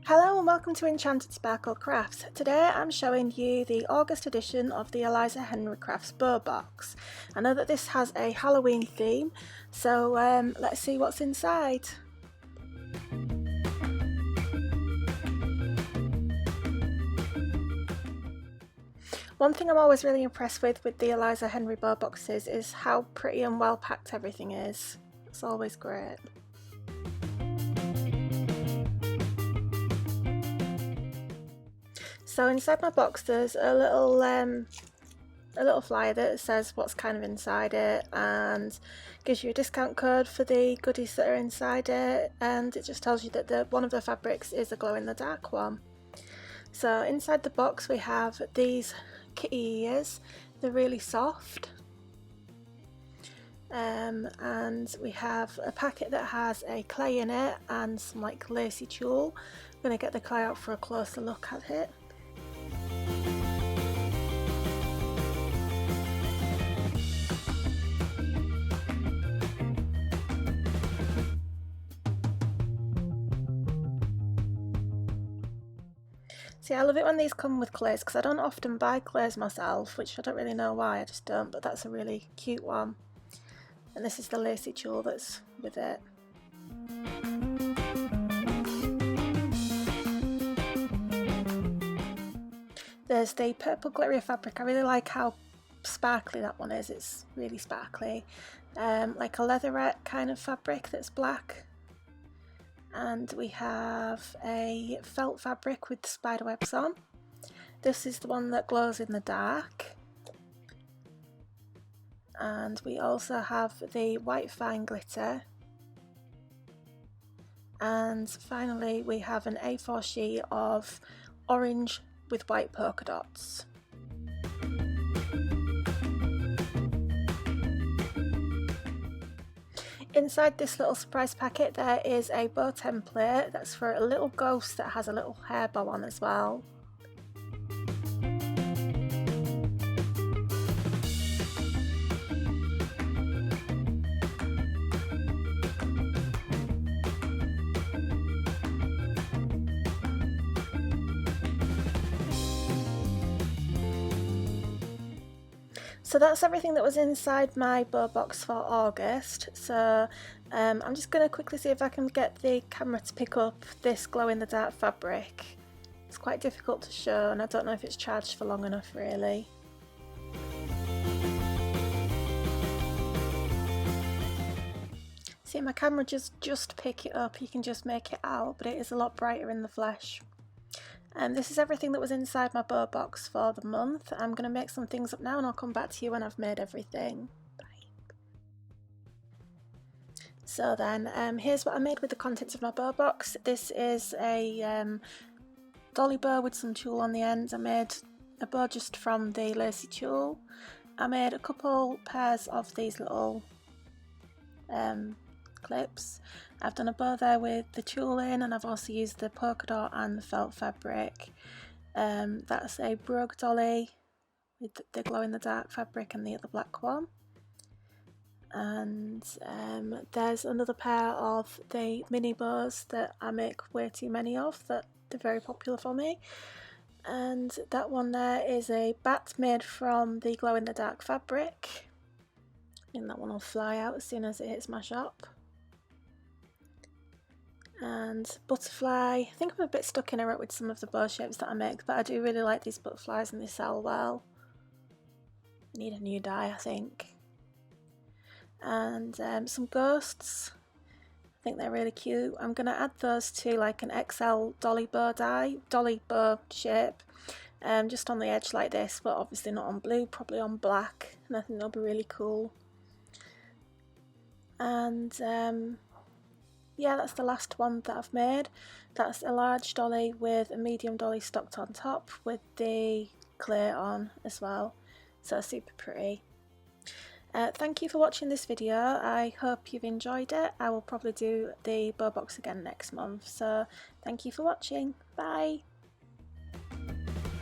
Hello and welcome to Enchanted Sparkle Crafts. Today I'm showing you the August edition of the Eliza Henri Bow Box. I know that this has a Halloween theme, so let's see what's inside. One thing I'm always really impressed with the Eliza Henri Bow Boxes is how pretty and well packed everything is. It's always great. So inside my box there's a little flyer that says what's kind of inside it and gives you a discount code for the goodies that are inside it, and it just tells you that one of the fabrics is a glow-in-the-dark one. So inside the box we have these kitty ears. They're really soft. And we have a packet that has a clay in it and some like lacy tulle. I'm going to get the clay out for a closer look at it. See, I love it when these come with clays because I don't often buy clays myself, which I don't really know why, I just don't, but that's a really cute one. And this is the lacy tulle that's with it. There's the purple glittery fabric. I really like how sparkly that one is, it's really sparkly. Like a leatherette kind of fabric that's black. And we have a felt fabric with spider webs on. This is the one that glows in the dark. And we also have the white fine glitter. And finally we have an A4 sheet of orange with white polka dots. Inside this little surprise packet there is a bow template that's for a little ghost that has a little hair bow on as well. So that's everything that was inside my bow box for August. So I'm just going to quickly see if I can get the camera to pick up this glow-in-the-dark fabric. It's quite difficult to show and I don't know if it's charged for long enough really. See, my camera just pick it up, you can just make it out, but it is a lot brighter in the flesh. And this is everything that was inside my bow box for the month. I'm going to make some things up now and I'll come back to you when I've made everything. Bye. So then, here's what I made with the contents of my bow box. This is a dolly bow with some tulle on the ends. I made a bow just from the lacy tulle. I made a couple pairs of these little clips. I've done a bow there with the tulle in, and I've also used the polka dot and the felt fabric. That's a brogue dolly with the glow-in-the-dark fabric and the other black one. And there's another pair of the mini bows that I make way too many of, that they're very popular for me. And that one there is a bat made from the glow-in-the-dark fabric. I think that one will fly out as soon as it hits my shop. And butterfly, I think I'm a bit stuck in a rut with some of the bow shapes that I make, but I do really like these butterflies and they sell well. Need a new die, I think. And some ghosts, I think they're really cute. I'm going to add those to like an XL dolly bow shape, just on the edge like this, but obviously not on blue, probably on black, and I think they'll be really cool. And yeah, that's the last one that I've made. That's a large dolly with a medium dolly stocked on top with the clay on as well. So super pretty. Thank you for watching this video. I hope you've enjoyed it. I will probably do the bow box again next month. So thank you for watching. Bye.